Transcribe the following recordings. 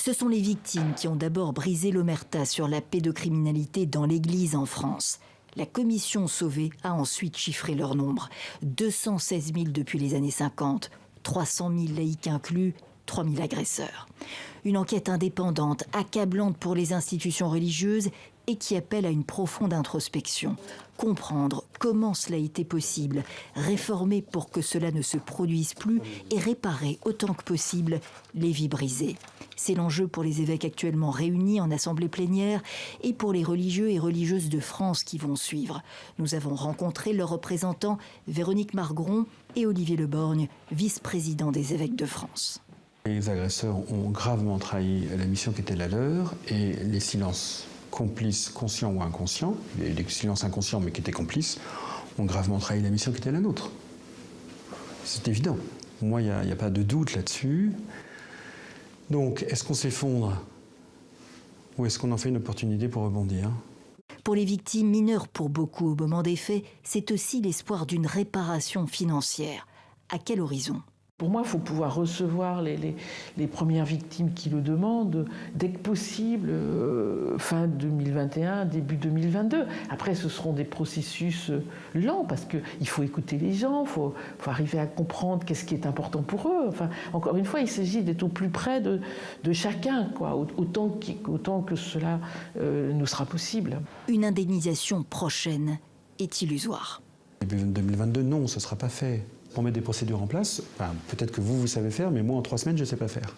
Ce sont les victimes qui ont d'abord brisé l'omerta sur la pédocriminalité dans l'Église en France. La commission Sauvé a ensuite chiffré leur nombre. 216 000 depuis les années 50, 300 000 laïcs inclus, 3 000 agresseurs. Une enquête indépendante, accablante pour les institutions religieuses et qui appelle à une profonde introspection. Comprendre comment cela a été possible, réformer pour que cela ne se produise plus et réparer autant que possible les vies brisées. C'est l'enjeu pour les évêques actuellement réunis en assemblée plénière et pour les religieux et religieuses de France qui vont suivre. Nous avons rencontré leurs représentants Véronique Margron et Olivier Leborgne, vice-président des évêques de France. Les agresseurs ont gravement trahi la mission qui était la leur et les silences complices, conscients ou inconscients, les silences inconscients mais qui étaient complices, ont gravement trahi la mission qui était la nôtre. C'est évident. Moi, il n'y a pas de doute là-dessus. Donc, est-ce qu'on s'effondre ou est-ce qu'on en fait une opportunité pour rebondir ? Pour les victimes mineures, pour beaucoup au moment des faits, c'est aussi l'espoir d'une réparation financière. À quel horizon ? Pour moi, il faut pouvoir recevoir les premières victimes qui le demandent dès que possible, fin 2021, début 2022. Après, ce seront des processus lents parce qu'il faut écouter les gens, il faut arriver à comprendre qu'est-ce qui est important pour eux. Enfin, encore une fois, il s'agit d'être au plus près de chacun, quoi, autant que cela nous sera possible. Une indemnisation prochaine est illusoire. Début 2022, non, ce ne sera pas fait. On met des procédures en place, enfin, peut-être que vous savez faire, mais moi en 3 semaines je ne sais pas faire.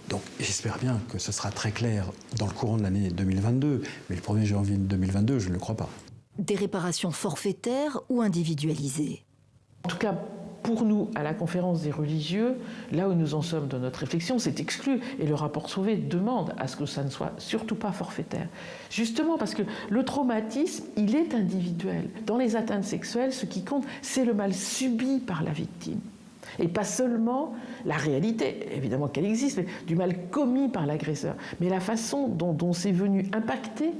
Donc j'espère bien que ce sera très clair dans le courant de l'année 2022, mais le 1er janvier 2022, je ne le crois pas. Des réparations forfaitaires ou individualisées ? En tout cas, pour nous, à la conférence des religieux, là où nous en sommes dans notre réflexion, c'est exclu. Et le rapport Sauvé demande à ce que ça ne soit surtout pas forfaitaire. Justement parce que le traumatisme, il est individuel. Dans les atteintes sexuelles, ce qui compte, c'est le mal subi par la victime. Et pas seulement la réalité, évidemment qu'elle existe, mais du mal commis par l'agresseur. Mais la façon dont c'est venu impacter,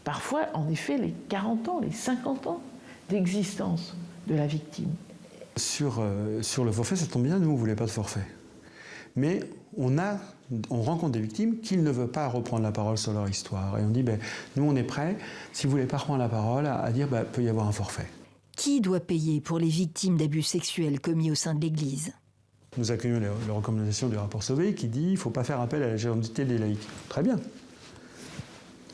parfois, en effet, les 40 ans, les 50 ans d'existence de la victime. Sur le forfait, ça tombe bien, nous on ne voulait pas de forfait. Mais on rencontre des victimes qui ne veulent pas reprendre la parole sur leur histoire. Et on dit, nous on est prêts, si vous ne voulez pas reprendre la parole, à dire peut y avoir un forfait. Qui doit payer pour les victimes d'abus sexuels commis au sein de l'Église ? Nous accueillons les recommandations du rapport Sauvé qui dit qu'il ne faut pas faire appel à la générosité des laïcs. Très bien.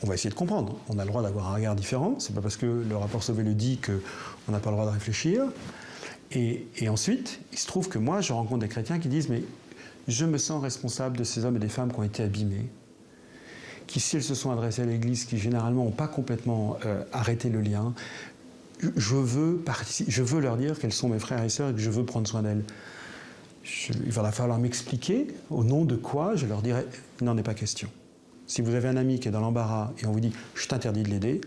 On va essayer de comprendre. On a le droit d'avoir un regard différent. Ce n'est pas parce que le rapport Sauvé le dit qu'on n'a pas le droit de réfléchir. Et ensuite, il se trouve que moi, je rencontre des chrétiens qui disent « mais je me sens responsable de ces hommes et des femmes qui ont été abîmés, qui, si elles se sont adressées à l'Église, qui généralement n'ont pas complètement arrêté le lien, je veux leur dire qu'elles sont mes frères et sœurs et que je veux prendre soin d'elles. Il va falloir m'expliquer au nom de quoi je leur dirai « il n'en est pas question ». Si vous avez un ami qui est dans l'embarras et on vous dit « je t'interdis de l'aider »,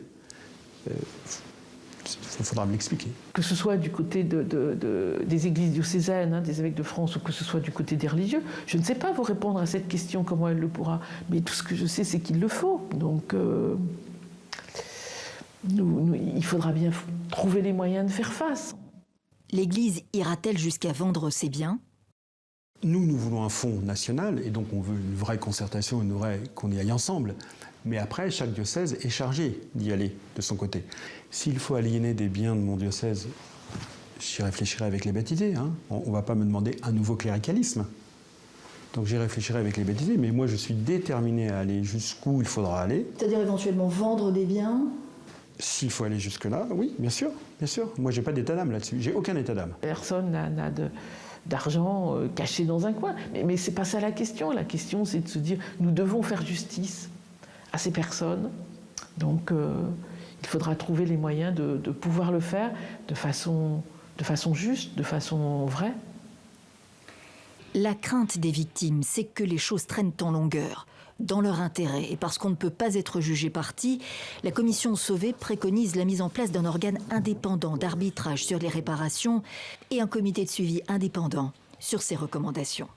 il faudra me l'expliquer. Que ce soit du côté des églises diocésaines, des évêques de France, ou que ce soit du côté des religieux, je ne sais pas vous répondre à cette question, comment elle le pourra. Mais tout ce que je sais, c'est qu'il le faut. Donc, il faudra bien trouver les moyens de faire face. L'Église ira-t-elle jusqu'à vendre ses biens ? Nous voulons un fonds national, et donc on veut une vraie concertation, qu'on y aille ensemble. Mais après, chaque diocèse est chargé d'y aller de son côté. S'il faut aliéner des biens de mon diocèse, j'y réfléchirai avec les baptisés. On ne va pas me demander un nouveau cléricalisme. Donc j'y réfléchirai avec les baptisés, mais moi je suis déterminé à aller jusqu'où il faudra aller. C'est-à-dire éventuellement vendre des biens ? S'il faut aller jusque-là, oui, bien sûr, bien sûr. Moi j'ai pas d'état d'âme là-dessus, j'ai aucun état d'âme. Personne n'a d'argent caché dans un coin. Mais c'est pas ça la question. La question, c'est de se dire, nous devons faire justice à ces personnes. Donc, il faudra trouver les moyens de pouvoir le faire de façon juste, de façon vraie. La crainte des victimes, c'est que les choses traînent en longueur. Dans leur intérêt, et parce qu'on ne peut pas être jugé partie, la commission Sauvé préconise la mise en place d'un organe indépendant d'arbitrage sur les réparations et un comité de suivi indépendant sur ces recommandations.